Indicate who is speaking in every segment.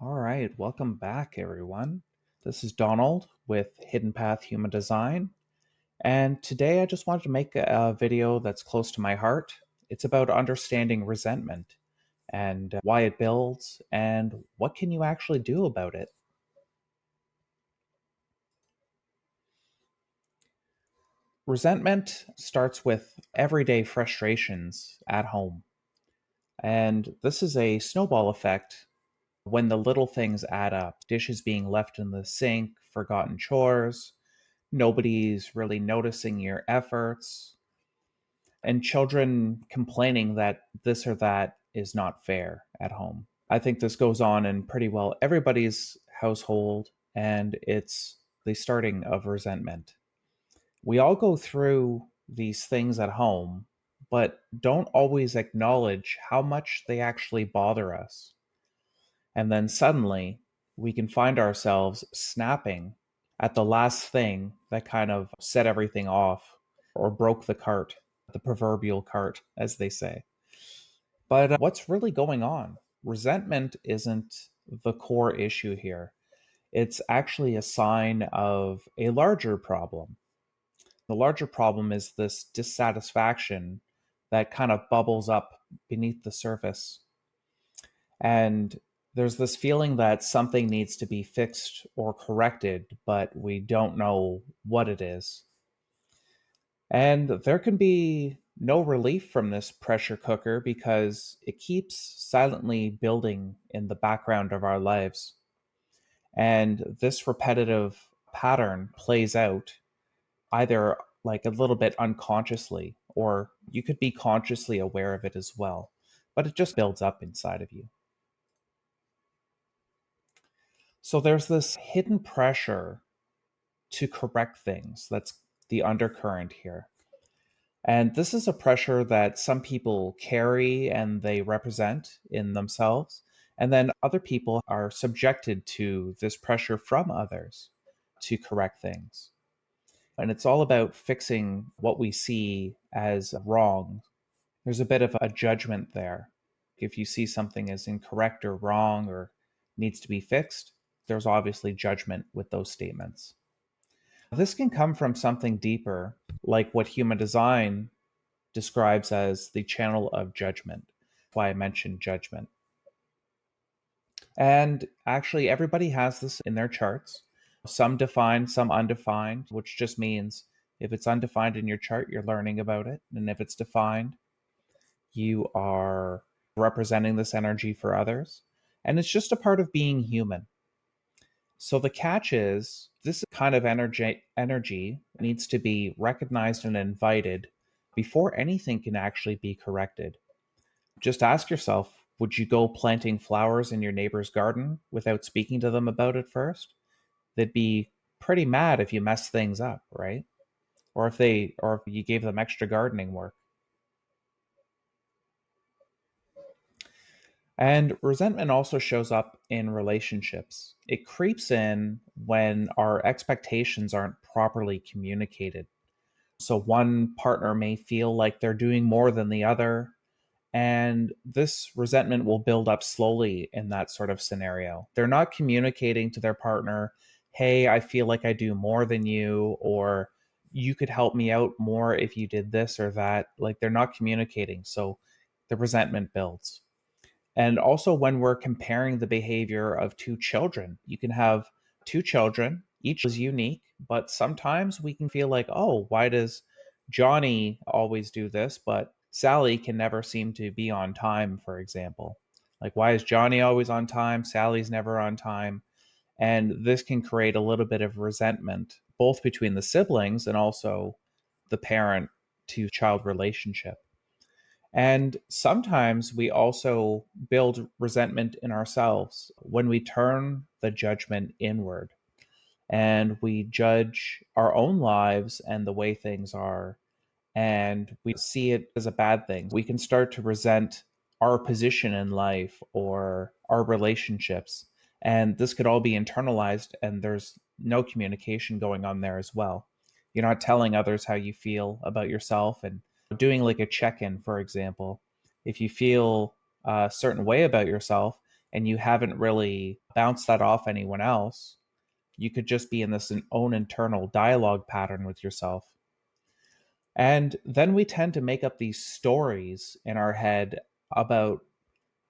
Speaker 1: All right, welcome back, everyone. This is Donald with Hidden Path Human Design, and today I just wanted to make a video that's close to my heart. It's about understanding resentment and why it builds and what can you actually do about it. Resentment starts with everyday frustrations at home, and this is a snowball effect when the little things add up. Dishes being left in the sink, forgotten chores, nobody's really noticing your efforts, and children complaining that this or that is not fair at home. I think this goes on in pretty well everybody's household, and it's the starting of resentment. We all go through these things at home, but don't always acknowledge how much they actually bother us. And then suddenly we can find ourselves snapping at the last thing that kind of set everything off or broke the cart, the proverbial cart, as they say. But what's really going on? Resentment isn't the core issue here. It's actually a sign of a larger problem. The larger problem is this dissatisfaction that kind of bubbles up beneath the surface. And there's this feeling that something needs to be fixed or corrected, but we don't know what it is. And there can be no relief from this pressure cooker because it keeps silently building in the background of our lives. And this repetitive pattern plays out either like a little bit unconsciously, or you could be consciously aware of it as well, but it just builds up inside of you. So there's this hidden pressure to correct things. That's the undercurrent here. And this is a pressure that some people carry and they represent in themselves. And then other people are subjected to this pressure from others to correct things. And it's all about fixing what we see as wrong. There's a bit of a judgment there. If you see something as incorrect or wrong or needs to be fixed, there's obviously judgment with those statements. This can come from something deeper, like what human design describes as the channel of judgment. That's why I mentioned judgment. And actually, everybody has this in their charts. Some defined, some undefined, which just means if it's undefined in your chart, you're learning about it. And if it's defined, you are representing this energy for others. And it's just a part of being human. So the catch is this kind of energy needs to be recognized and invited before anything can actually be corrected. Just ask yourself, would you go planting flowers in your neighbor's garden without speaking to them about it first? They'd be pretty mad if you messed things up, right? Or if you gave them extra gardening work. And resentment also shows up in relationships. It creeps in when our expectations aren't properly communicated. So one partner may feel like they're doing more than the other, and this resentment will build up slowly in that sort of scenario. They're not communicating to their partner, hey, I feel like I do more than you, or you could help me out more if you did this or that. Like they're not communicating. So the resentment builds. And also, when we're comparing the behavior of two children, you can have two children, each is unique, but sometimes we can feel like, oh, why does Johnny always do this, but Sally can never seem to be on time, for example? Like, why is Johnny always on time? Sally's never on time. And this can create a little bit of resentment, both between the siblings and also the parent to child relationship. And sometimes we also build resentment in ourselves when we turn the judgment inward and we judge our own lives and the way things are, and we see it as a bad thing. We can start to resent our position in life or our relationships. And this could all be internalized, and there's no communication going on there as well. You're not telling others how you feel about yourself and doing like a check in, for example. If you feel a certain way about yourself and you haven't really bounced that off anyone else, you could just be in this own internal dialogue pattern with yourself. And then we tend to make up these stories in our head about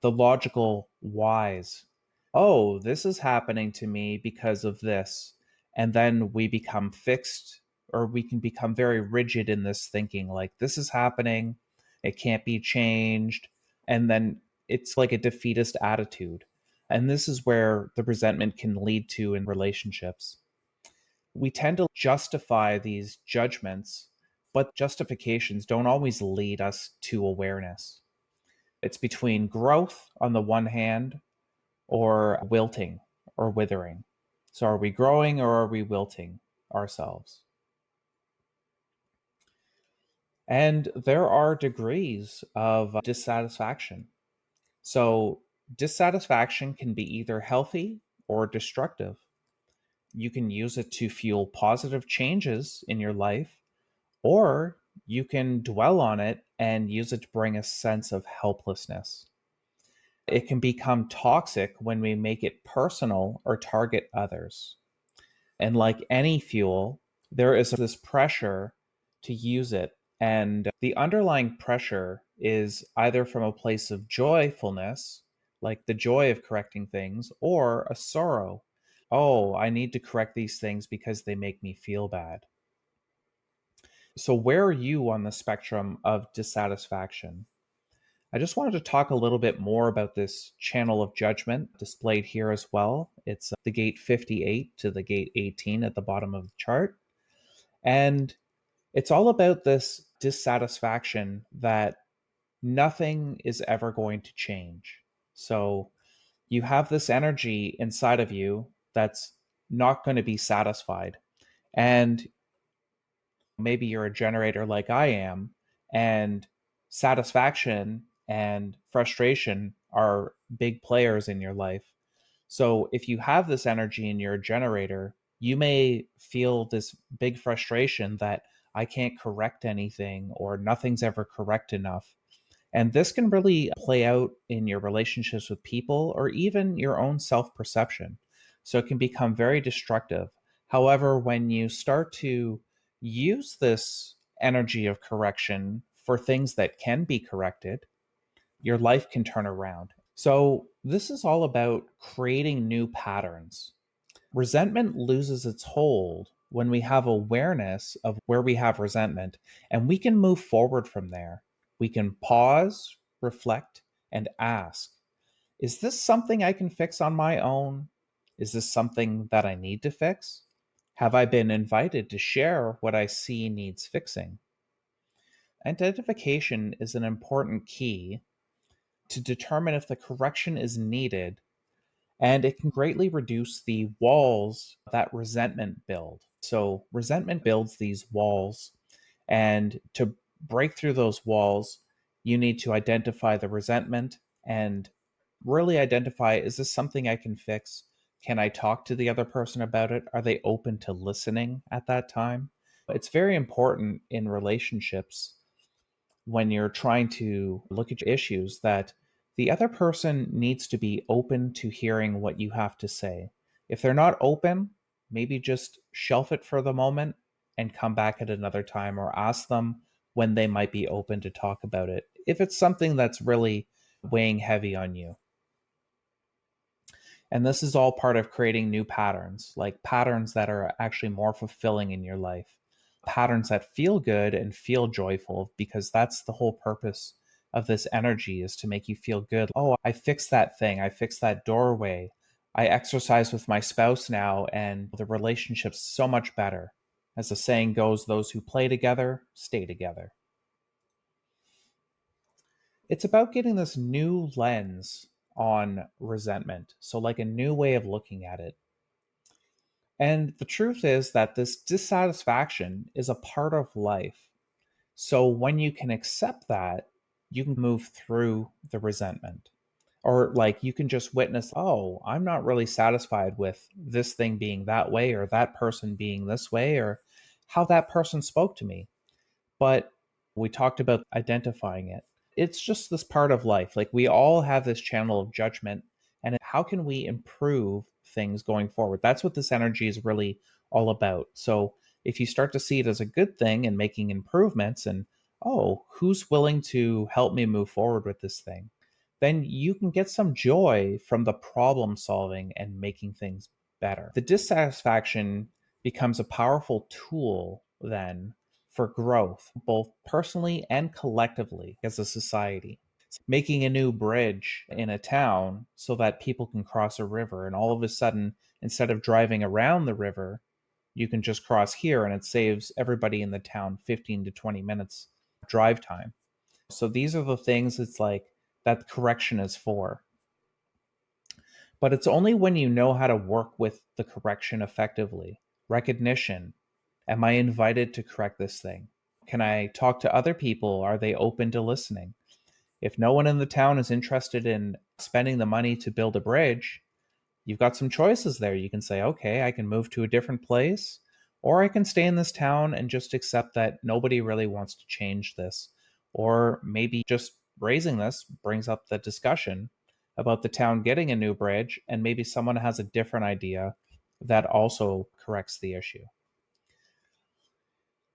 Speaker 1: the logical whys. Oh, this is happening to me because of this. And then we become fixed, or we can become very rigid in this thinking like, this is happening, it can't be changed. And then it's like a defeatist attitude. And this is where the resentment can lead to in relationships. We tend to justify these judgments, but justifications don't always lead us to awareness. It's between growth on the one hand or wilting or withering. So are we growing or are we wilting ourselves? And there are degrees of dissatisfaction. So dissatisfaction can be either healthy or destructive. You can use it to fuel positive changes in your life, or you can dwell on it and use it to bring a sense of helplessness. It can become toxic when we make it personal or target others. And like any fuel, there is this pressure to use it. And the underlying pressure is either from a place of joyfulness, like the joy of correcting things, or a sorrow. Oh, I need to correct these things because they make me feel bad. So, where are you on the spectrum of dissatisfaction? I just wanted to talk a little bit more about this channel of judgment displayed here as well. It's the gate 58 to the gate 18 at the bottom of the chart. And it's all about this dissatisfaction that nothing is ever going to change. So you have this energy inside of you that's not going to be satisfied. And maybe you're a generator like I am, and satisfaction and frustration are big players in your life. So if you have this energy and you're a generator, you may feel this big frustration that I can't correct anything or nothing's ever correct enough. And this can really play out in your relationships with people or even your own self perception. So it can become very destructive. However, when you start to use this energy of correction for things that can be corrected, your life can turn around. So, this is all about creating new patterns. Resentment loses its hold when we have awareness of where we have resentment, and we can move forward from there. We can pause, reflect, and ask, is this something I can fix on my own? Is this something that I need to fix? Have I been invited to share what I see needs fixing? Identification is an important key to determine if the correction is needed, and it can greatly reduce the walls that resentment build. So resentment builds these walls, and to break through those walls, you need to identify the resentment and really identify, is this something I can fix? Can I talk to the other person about it? Are they open to listening at that time? It's very important in relationships when you're trying to look at issues that the other person needs to be open to hearing what you have to say. If they're not open, maybe just shelf it for the moment and come back at another time, or ask them when they might be open to talk about it if it's something that's really weighing heavy on you. And this is all part of creating new patterns, like patterns that are actually more fulfilling in your life, patterns that feel good and feel joyful, because that's the whole purpose of this energy, is to make you feel good. Oh, I fixed that thing. I fixed that doorway. I exercise with my spouse now, and the relationship's so much better. As the saying goes, those who play together stay together. It's about getting this new lens on resentment. So, like a new way of looking at it. And the truth is that this dissatisfaction is a part of life. So, when you can accept that, you can move through the resentment. Or, like, you can just witness, oh, I'm not really satisfied with this thing being that way, or that person being this way, or how that person spoke to me. But we talked about identifying it. It's just this part of life. Like, we all have this channel of judgment, and how can we improve things going forward. That's what this energy is really all about. So if you start to see it as a good thing and making improvements, and oh, who's willing to help me move forward with this thing, then you can get some joy from the problem solving and making things better. The dissatisfaction becomes a powerful tool then for growth, both personally and collectively as a society. Making a new bridge in a town so that people can cross a river, and all of a sudden, instead of driving around the river, you can just cross here, and it saves everybody in the town 15 to 20 minutes drive time. So these are the things it's like that correction is for. But it's only when you know how to work with the correction effectively. Recognition. Am I invited to correct this thing? Can I talk to other people? Are they open to listening? If no one in the town is interested in spending the money to build a bridge, you've got some choices there. You can say, okay, I can move to a different place, or I can stay in this town and just accept that nobody really wants to change this. Or maybe just raising this brings up the discussion about the town getting a new bridge, and maybe someone has a different idea that also corrects the issue.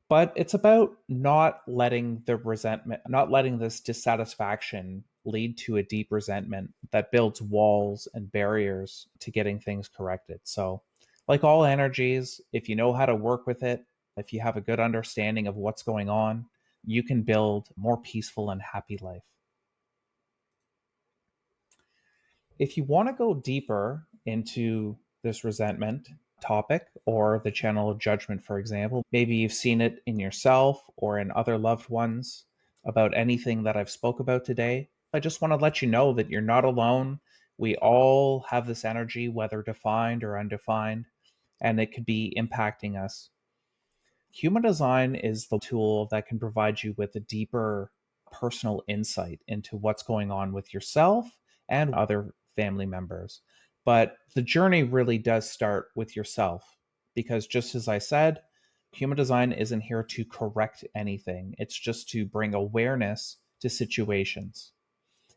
Speaker 1: But it's about not letting the resentment, not letting this dissatisfaction lead to a deep resentment that builds walls and barriers to getting things corrected. So, like all energies, if you know how to work with it, if you have a good understanding of what's going on, you can build a more peaceful and happy life. If you want to go deeper into this resentment topic or the channel of judgment, for example, maybe you've seen it in yourself or in other loved ones about anything that I've spoke about today, I just want to let you know that you're not alone. We all have this energy, whether defined or undefined, and it could be impacting us. Human design is the tool that can provide you with a deeper personal insight into what's going on with yourself and other family members. But the journey really does start with yourself because, just as I said, human design isn't here to correct anything, it's just to bring awareness to situations.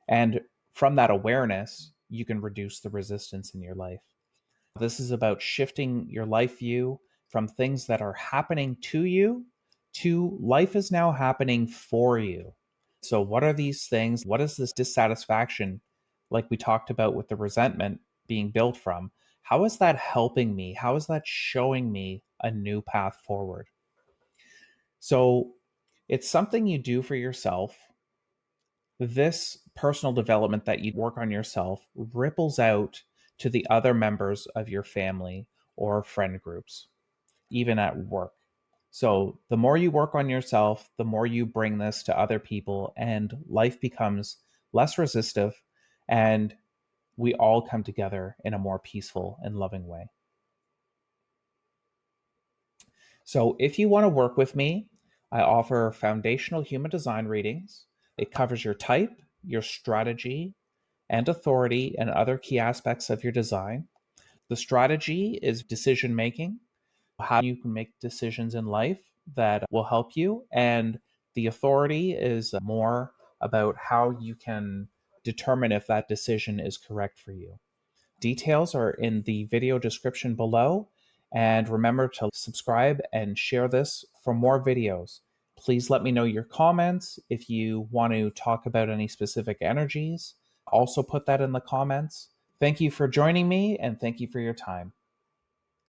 Speaker 1: And from that awareness, you can reduce the resistance in your life. This is about shifting your life view from things that are happening to you to life is now happening for you. So, what are these things? What is this dissatisfaction, like we talked about with the resentment being built from? How is that helping me? How is that showing me a new path forward? So, it's something you do for yourself. This personal development that you work on yourself ripples out to the other members of your family or friend groups, even at work. So, the more you work on yourself, the more you bring this to other people, and life becomes less resistive, and we all come together in a more peaceful and loving way. So, if you want to work with me, I offer foundational human design readings. It covers your type, your strategy, and authority, and other key aspects of your design. The strategy is decision making, how you can make decisions in life that will help you. And the authority is more about how you can determine if that decision is correct for you. Details are in the video description below. And remember to subscribe and share this for more videos. Please let me know your comments if you want to talk about any specific energies. Also, put that in the comments. Thank you for joining me, and thank you for your time.